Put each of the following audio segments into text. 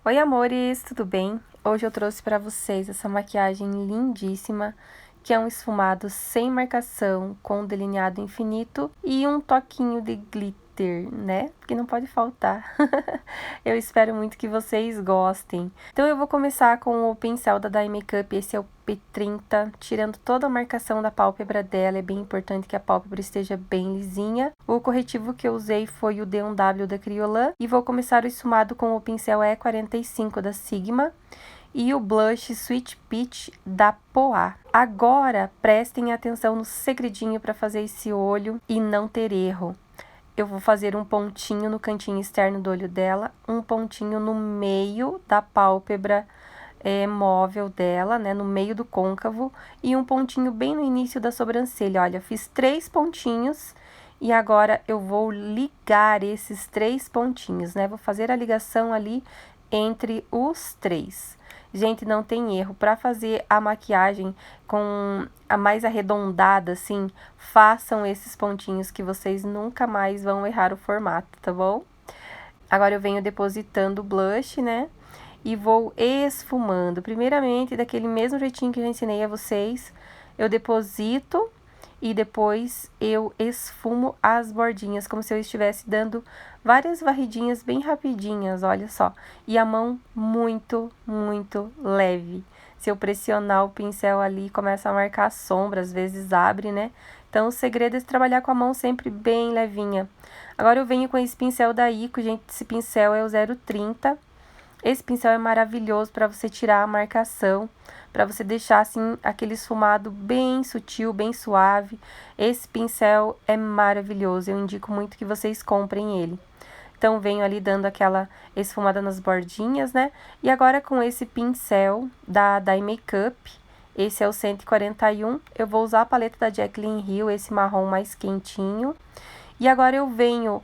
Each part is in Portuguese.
Oi, amores, tudo bem? Hoje eu trouxe para vocês essa maquiagem lindíssima, que é um esfumado sem marcação, com delineado infinito e um toquinho de glitter, né? Que não pode faltar. Eu espero muito que vocês gostem. Então eu vou começar com o pincel da Dai Makeup, esse é o P30, tirando toda a marcação da pálpebra dela. É bem importante que a pálpebra esteja bem lisinha. O corretivo que eu usei foi o D1W da Kryolan e vou começar o esfumado com o pincel E45 da Sigma e o blush Sweet Peach da Poá. Agora, prestem atenção no segredinho para fazer esse olho e não ter erro. Eu vou fazer um pontinho no cantinho externo do olho dela, um pontinho no meio da pálpebra móvel dela, né, no meio do côncavo, e um pontinho bem no início da sobrancelha. Olha, fiz 3 pontinhos e agora eu vou ligar esses 3 pontinhos, né? Vou fazer a ligação ali entre os 3. Gente, não tem erro. Para fazer a maquiagem com a mais arredondada, assim, façam esses pontinhos que vocês nunca mais vão errar o formato, tá bom? Agora eu venho depositando o blush, né? E vou esfumando. Primeiramente, daquele mesmo jeitinho que eu já ensinei a vocês, eu deposito e depois eu esfumo as bordinhas, como se eu estivesse dando várias varridinhas bem rapidinhas, olha só. E a mão muito, muito leve. Se eu pressionar o pincel ali, começa a marcar a sombra, às vezes abre, né? Então, o segredo é trabalhar com a mão sempre bem levinha. Agora eu venho com esse pincel da Ico, gente, esse pincel é o 030. Esse pincel é maravilhoso para você tirar a marcação, para você deixar assim aquele esfumado bem sutil, bem suave. Esse pincel é maravilhoso, eu indico muito que vocês comprem ele. Então, venho ali dando aquela esfumada nas bordinhas, né? E agora com esse pincel da Dai Makeup, esse é o 141, eu vou usar a paleta da Jaclyn Hill, esse marrom mais quentinho. E agora eu venho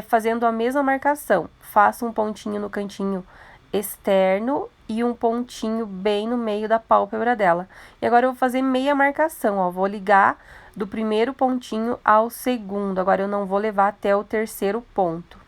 fazendo a mesma marcação, faço um pontinho no cantinho externo e um pontinho bem no meio da pálpebra dela. E agora eu vou fazer meia marcação, ó, vou ligar do primeiro pontinho ao segundo. Agora eu não vou levar até o terceiro ponto,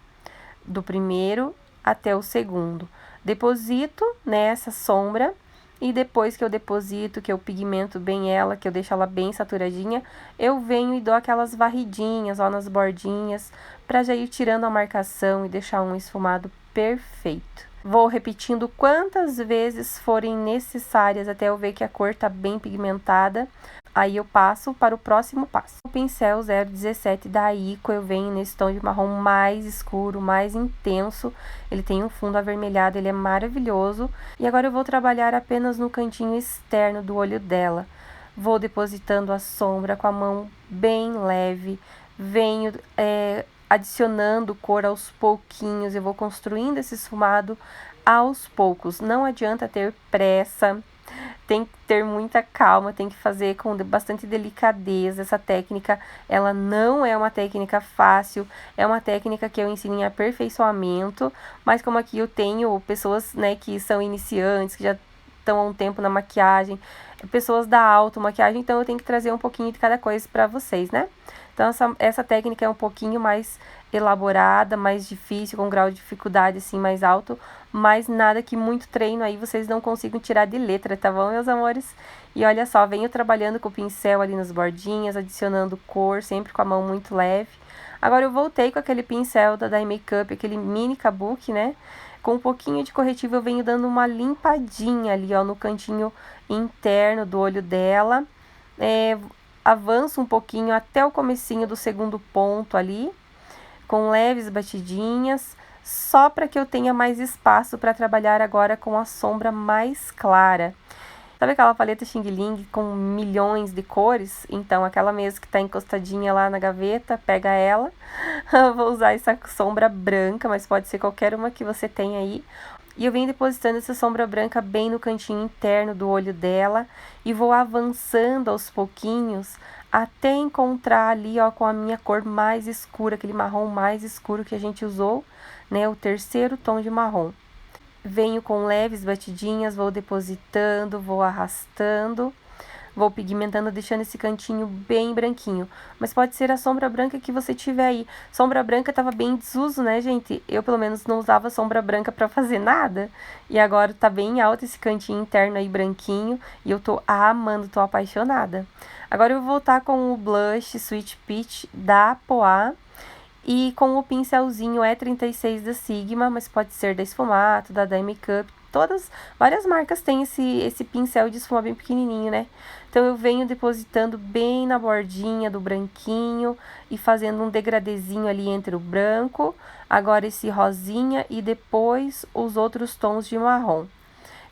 do primeiro até o segundo. Deposito nessa sombra e depois que eu deposito, que eu pigmento bem ela, que eu deixo ela bem saturadinha, eu venho e dou aquelas varridinhas, ó, nas bordinhas, pra já ir tirando a marcação e deixar um esfumado perfeito. Vou repetindo quantas vezes forem necessárias até eu ver que a cor tá bem pigmentada. Aí eu passo para o próximo passo. O pincel 017 da Ico, eu venho nesse tom de marrom mais escuro, mais intenso. Ele tem um fundo avermelhado, ele é maravilhoso. E agora eu vou trabalhar apenas no cantinho externo do olho dela. Vou depositando a sombra com a mão bem leve. Venho adicionando cor aos pouquinhos. Eu vou construindo esse esfumado aos poucos. Não adianta ter pressa. Tem que ter muita calma, tem que fazer com bastante delicadeza. Essa técnica, ela não é uma técnica fácil, é uma técnica que eu ensino em aperfeiçoamento, mas como aqui eu tenho pessoas, né, que são iniciantes, que já estão há um tempo na maquiagem, pessoas da automaquiagem, então eu tenho que trazer um pouquinho de cada coisa para vocês, né? Então, essa técnica é um pouquinho mais elaborada, mais difícil, com um grau de dificuldade assim mais alto, mas nada que muito treino aí vocês não consigam tirar de letra, tá bom, meus amores? E olha só, venho trabalhando com o pincel ali nas bordinhas, adicionando cor, sempre com a mão muito leve. Agora eu voltei com aquele pincel da Dai Makeup, aquele mini kabuki, né? Com um pouquinho de corretivo eu venho dando uma limpadinha ali, ó, no cantinho interno do olho dela. Avanço um pouquinho até o comecinho do segundo ponto ali, com leves batidinhas, só para que eu tenha mais espaço para trabalhar agora com a sombra mais clara. Sabe aquela paleta Xing Ling com milhões de cores? Então, aquela mesmo que está encostadinha lá na gaveta, pega ela. Vou usar essa sombra branca, mas pode ser qualquer uma que você tenha aí. E eu venho depositando essa sombra branca bem no cantinho interno do olho dela e vou avançando aos pouquinhos até encontrar ali, ó, com a minha cor mais escura, aquele marrom mais escuro que a gente usou, né, o terceiro tom de marrom. Venho com leves batidinhas, vou depositando, vou arrastando Vou pigmentando, deixando esse cantinho bem branquinho. Mas pode ser a sombra branca que você tiver aí. Sombra branca tava bem em desuso, né, gente? Eu, pelo menos, não usava sombra branca pra fazer nada. E agora tá bem alto esse cantinho interno aí branquinho. E eu tô amando, tô apaixonada. Agora eu vou voltar com o blush Sweet Peach da Poá. E com o pincelzinho E36 da Sigma, mas pode ser da Esfumato, da Makeup. Várias marcas têm esse pincel de esfumar bem pequenininho, né? Então, eu venho depositando bem na bordinha do branquinho e fazendo um degradezinho ali entre o branco. Agora, esse rosinha e depois os outros tons de marrom.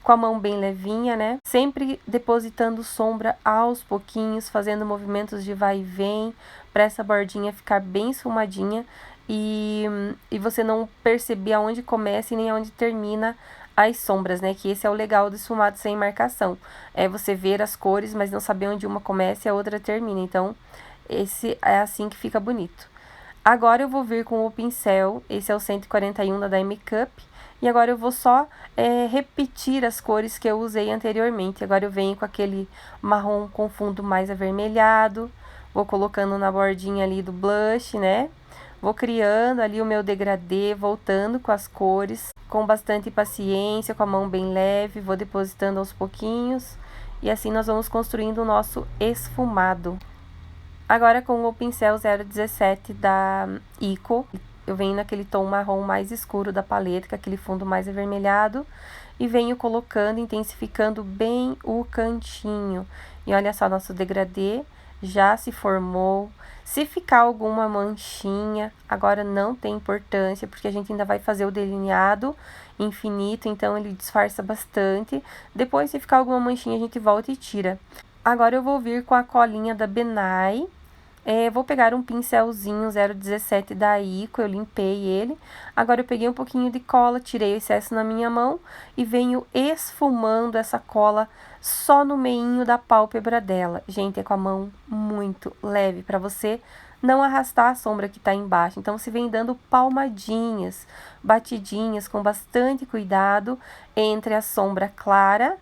Com a mão bem levinha, né? Sempre depositando sombra aos pouquinhos, fazendo movimentos de vai e vem, para essa bordinha ficar bem esfumadinha e você não perceber aonde começa e nem aonde termina as sombras, né? Que esse é o legal do esfumado sem marcação. É você ver as cores, mas não saber onde uma começa e a outra termina. Então, esse é assim que fica bonito. Agora eu vou vir com o pincel, esse é o 141 da Makeup. E agora eu vou só repetir as cores que eu usei anteriormente. Agora eu venho com aquele marrom com fundo mais avermelhado. Vou colocando na bordinha ali do blush, né? Vou criando ali o meu degradê, voltando com as cores, com bastante paciência, com a mão bem leve. Vou depositando aos pouquinhos. E assim nós vamos construindo o nosso esfumado. Agora com o pincel 017 da Ico. Eu venho naquele tom marrom mais escuro da paleta, com aquele fundo mais avermelhado. E venho colocando, intensificando bem o cantinho. E olha só, nosso degradê já se formou. Se ficar alguma manchinha, agora não tem importância, porque a gente ainda vai fazer o delineado infinito, então ele disfarça bastante. Depois, se ficar alguma manchinha, a gente volta e tira. Agora eu vou vir com a colinha da Benai. Vou pegar um pincelzinho 017 da Ico, eu limpei ele. Agora eu peguei um pouquinho de cola, tirei o excesso na minha mão e venho esfumando essa cola só no meinho da pálpebra dela. Gente, é com a mão muito leve para você não arrastar a sombra que tá embaixo. Então, você vem dando palmadinhas, batidinhas com bastante cuidado entre a sombra clara,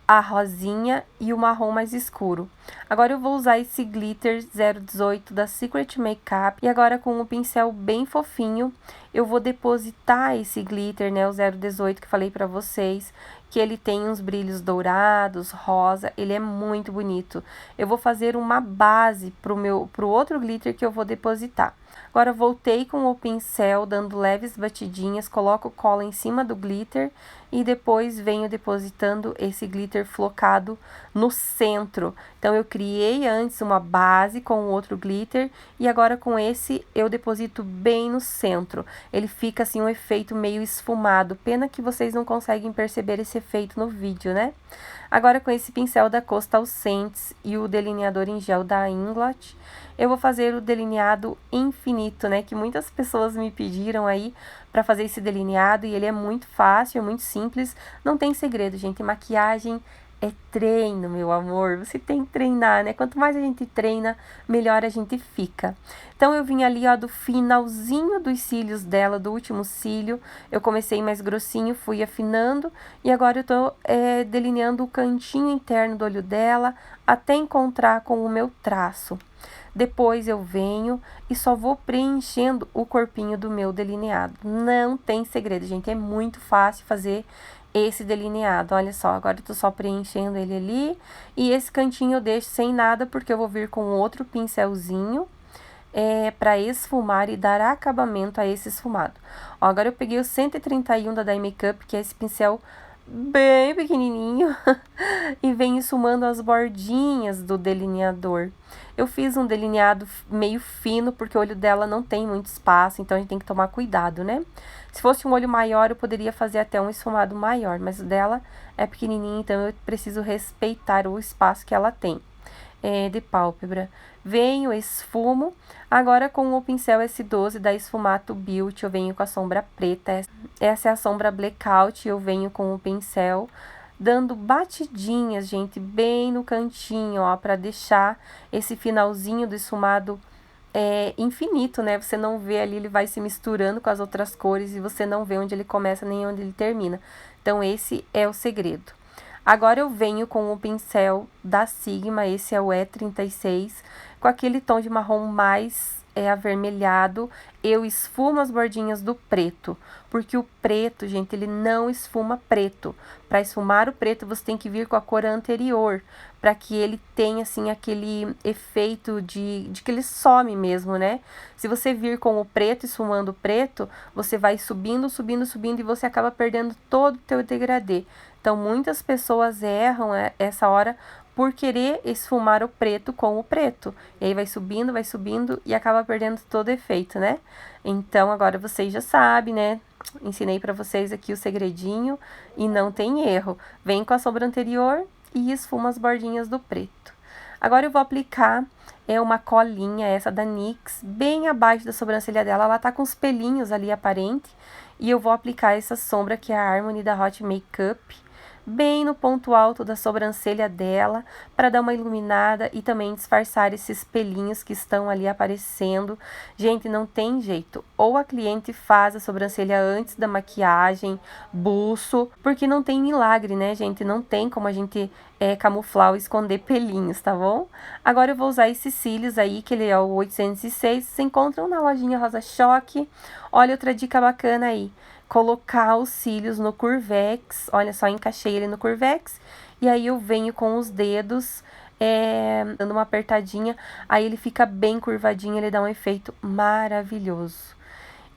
a rosinha e o marrom mais escuro. Agora eu vou usar esse glitter 018 da Secret Makeup e agora com um pincel bem fofinho eu vou depositar esse glitter, né, o 018 que falei pra vocês, que ele tem uns brilhos dourados, rosa, ele é muito bonito. Eu vou fazer uma base pro outro glitter que eu vou depositar. Agora, voltei com o pincel, dando leves batidinhas, coloco cola em cima do glitter e depois venho depositando esse glitter flocado no centro. Então, eu criei antes uma base com o outro glitter e agora com esse eu deposito bem no centro. Ele fica assim um efeito meio esfumado. Pena que vocês não conseguem perceber esse efeito no vídeo, né? Agora, com esse pincel da Coastal Scents e o delineador em gel da Inglot, eu vou fazer o delineado infinito, né? Que muitas pessoas me pediram aí pra fazer esse delineado e ele é muito fácil, é muito simples. Não tem segredo, gente. Maquiagem é treino, meu amor. Você tem que treinar, né? Quanto mais a gente treina, melhor a gente fica. Então, eu vim ali, ó, do finalzinho dos cílios dela, do último cílio. Eu comecei mais grossinho, fui afinando. E agora eu tô delineando o cantinho interno do olho dela, até encontrar com o meu traço. Depois eu venho e só vou preenchendo o corpinho do meu delineado. Não tem segredo, gente. É muito fácil fazer esse delineado. Olha só, agora eu tô só preenchendo ele ali. E esse cantinho eu deixo sem nada, porque eu vou vir com outro pincelzinho para esfumar e dar acabamento a esse esfumado. Ó, agora eu peguei o 131 da Makeup, que é esse pincel bem pequenininho, e venho esfumando as bordinhas do delineador. Eu fiz um delineado meio fino, porque o olho dela não tem muito espaço, então a gente tem que tomar cuidado, né? Se fosse um olho maior, eu poderia fazer até um esfumado maior, mas o dela é pequenininho, então eu preciso respeitar o espaço que ela tem de pálpebra. Venho, esfumo. Agora com o pincel S12 da Esfumato Beauty, eu venho com a sombra preta. Essa é a sombra Blackout, eu venho com o pincel dando batidinhas, gente, bem no cantinho, ó, para deixar esse finalzinho do esfumado infinito, né? Você não vê ali, ele vai se misturando com as outras cores e você não vê onde ele começa nem onde ele termina. Então, esse é o segredo. Agora eu venho com o pincel da Sigma, esse é o E36, com aquele tom de marrom mais avermelhado. Eu esfumo as bordinhas do preto, porque o preto, gente, ele não esfuma preto. Para esfumar o preto, você tem que vir com a cor anterior, para que ele tenha, assim, aquele efeito de que ele some mesmo, né? Se você vir com o preto, esfumando o preto, você vai subindo, subindo, subindo e você acaba perdendo todo o teu degradê. Então, muitas pessoas erram essa hora por querer esfumar o preto com o preto. E aí vai subindo e acaba perdendo todo o efeito, né? Então, agora vocês já sabem, né? Ensinei pra vocês aqui o segredinho e não tem erro. Vem com a sombra anterior e esfuma as bordinhas do preto. Agora eu vou aplicar uma colinha, essa da NYX, bem abaixo da sobrancelha dela. Ela tá com os pelinhos ali aparente. E eu vou aplicar essa sombra que é a Harmony da Hot Makeup, bem no ponto alto da sobrancelha dela, para dar uma iluminada e também disfarçar esses pelinhos que estão ali aparecendo. Gente, não tem jeito. Ou a cliente faz a sobrancelha antes da maquiagem, buço, porque não tem milagre, né, gente? Não tem como a gente camuflar ou esconder pelinhos, tá bom? Agora eu vou usar esses cílios aí, que ele é o 806, se encontram na lojinha Rosa Choque. Olha outra dica bacana aí. Colocar os cílios no Curvex. Olha só, encaixei ele no Curvex. E aí eu venho com os dedos, dando uma apertadinha. Aí ele fica bem curvadinho, ele dá um efeito maravilhoso.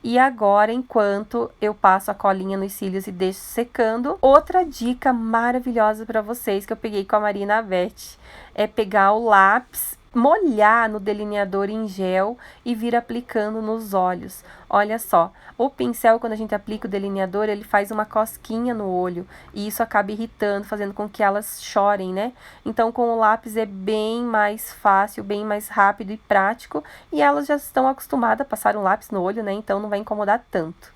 E agora, enquanto eu passo a colinha nos cílios e deixo secando, outra dica maravilhosa para vocês que eu peguei com a Marina Beth é pegar o lápis, molhar no delineador em gel e vir aplicando nos olhos. Olha só, o pincel, quando a gente aplica o delineador, ele faz uma cosquinha no olho e isso acaba irritando, fazendo com que elas chorem, né? Então, com o lápis é bem mais fácil, bem mais rápido e prático e elas já estão acostumadas a passar um lápis no olho, né? Então, não vai incomodar tanto.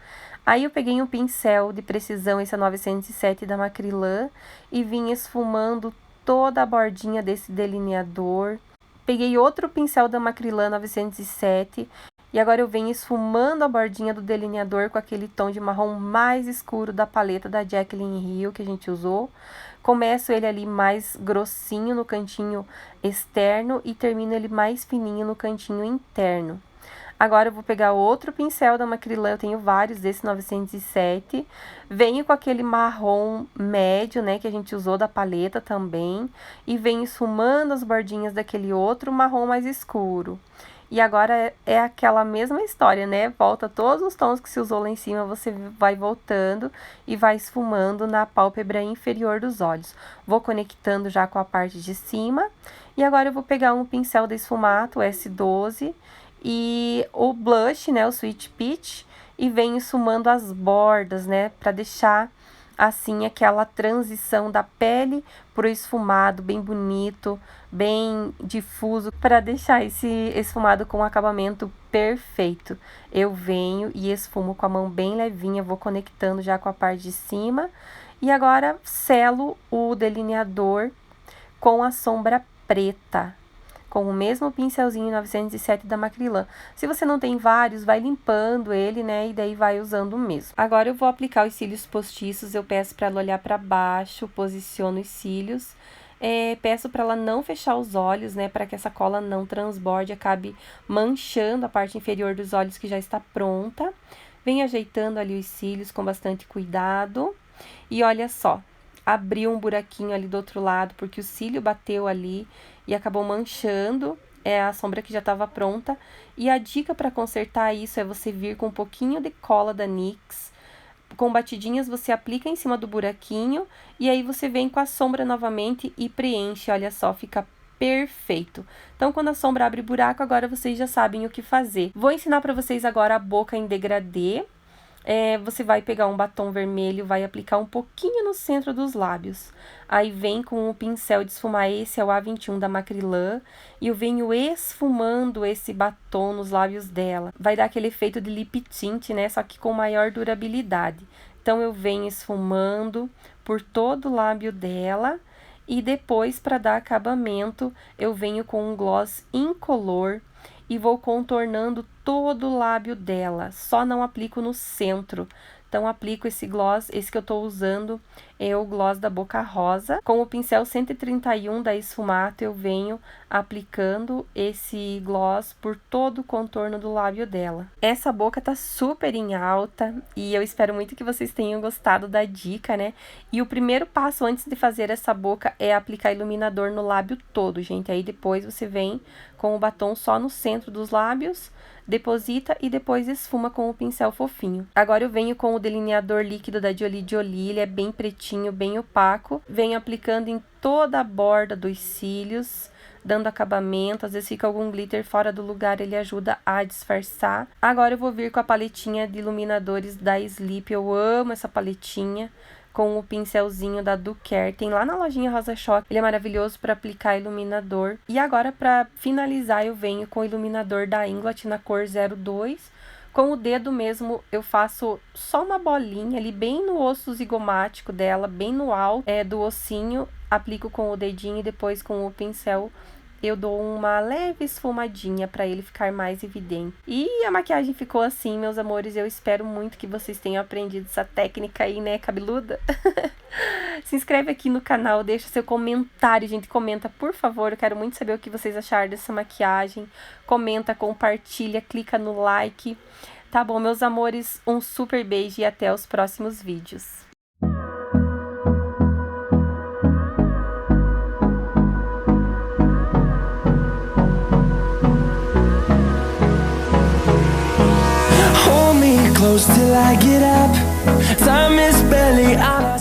Aí eu peguei um pincel de precisão, esse é 907 da Macrylan, e vim esfumando toda a bordinha desse delineador. Peguei outro pincel da Macrylan 907 e agora eu venho esfumando a bordinha do delineador com aquele tom de marrom mais escuro da paleta da Jaclyn Hill que a gente usou. Começo ele ali mais grossinho no cantinho externo e termino ele mais fininho no cantinho interno. Agora eu vou pegar outro pincel da Macrylan, eu tenho vários desse 907. Venho com aquele marrom médio, né, que a gente usou da paleta também. E venho esfumando as bordinhas daquele outro marrom mais escuro. E agora é aquela mesma história, né? Volta todos os tons que se usou lá em cima, você vai voltando e vai esfumando na pálpebra inferior dos olhos. Vou conectando já com a parte de cima. E agora eu vou pegar um pincel da Esfumato, S12, e o blush, né, o Sweet Peach, e venho esfumando as bordas, né, para deixar assim aquela transição da pele pro esfumado bem bonito, bem difuso, para deixar esse esfumado com um acabamento perfeito. Eu venho e esfumo com a mão bem levinha, vou conectando já com a parte de cima, e agora selo o delineador com a sombra preta, com o mesmo pincelzinho 907 da Macrylan. Se você não tem vários, vai limpando ele, né, e daí vai usando o mesmo. Agora eu vou aplicar os cílios postiços, eu peço para ela olhar para baixo, posiciono os cílios, peço para ela não fechar os olhos, né, para que essa cola não transborde, acabe manchando a parte inferior dos olhos que já está pronta. Venho ajeitando ali os cílios com bastante cuidado, e olha só, abriu um buraquinho ali do outro lado, porque o cílio bateu ali e acabou manchando a sombra que já estava pronta. E a dica para consertar isso é você vir com um pouquinho de cola da NYX, com batidinhas você aplica em cima do buraquinho, e aí você vem com a sombra novamente e preenche, olha só, fica perfeito. Então, quando a sombra abre buraco, agora vocês já sabem o que fazer. Vou ensinar para vocês agora a boca em degradê. Você vai pegar um batom vermelho, vai aplicar um pouquinho no centro dos lábios. Aí vem com o pincel de esfumar, esse é o A21 da Macrylan, e eu venho esfumando esse batom nos lábios dela. Vai dar aquele efeito de lip tint, né, só que com maior durabilidade. Então, eu venho esfumando por todo o lábio dela, e depois, para dar acabamento, eu venho com um gloss incolor, e vou contornando todo o lábio dela, só não aplico no centro. Então, aplico esse gloss, esse que eu tô usando é o gloss da Boca Rosa. Com o pincel 131 da Esfumato, eu venho aplicando esse gloss por todo o contorno do lábio dela. Essa boca tá super em alta e eu espero muito que vocês tenham gostado da dica, né? E o primeiro passo antes de fazer essa boca é aplicar iluminador no lábio todo, gente. Aí depois você vem com o batom só no centro dos lábios, deposita e depois esfuma com o pincel fofinho. Agora eu venho com o delineador líquido da Jolie Jolie, ele é bem pretinho, bem opaco. Venho aplicando em toda a borda dos cílios, dando acabamento. Às vezes fica algum glitter fora do lugar, ele ajuda a disfarçar. Agora eu vou vir com a paletinha de iluminadores da Sleep, eu amo essa paletinha. Com o pincelzinho da Do Care, tem lá na lojinha Rosa Choque, ele é maravilhoso para aplicar iluminador. E agora, para finalizar, eu venho com o iluminador da Inglot na cor 02. Com o dedo mesmo, eu faço só uma bolinha ali, bem no osso zigomático dela, bem no alto do ossinho. Aplico com o dedinho e depois com o pincel eu dou uma leve esfumadinha para ele ficar mais evidente. E a maquiagem ficou assim, meus amores. Eu espero muito que vocês tenham aprendido essa técnica aí, né, cabeluda? Se inscreve aqui no canal, deixa seu comentário, gente. Comenta, por favor. Eu quero muito saber o que vocês acharam dessa maquiagem. Comenta, compartilha, clica no like. Tá bom, meus amores? Um super beijo e até os próximos vídeos. Hold me close till I get up. Time is barely on our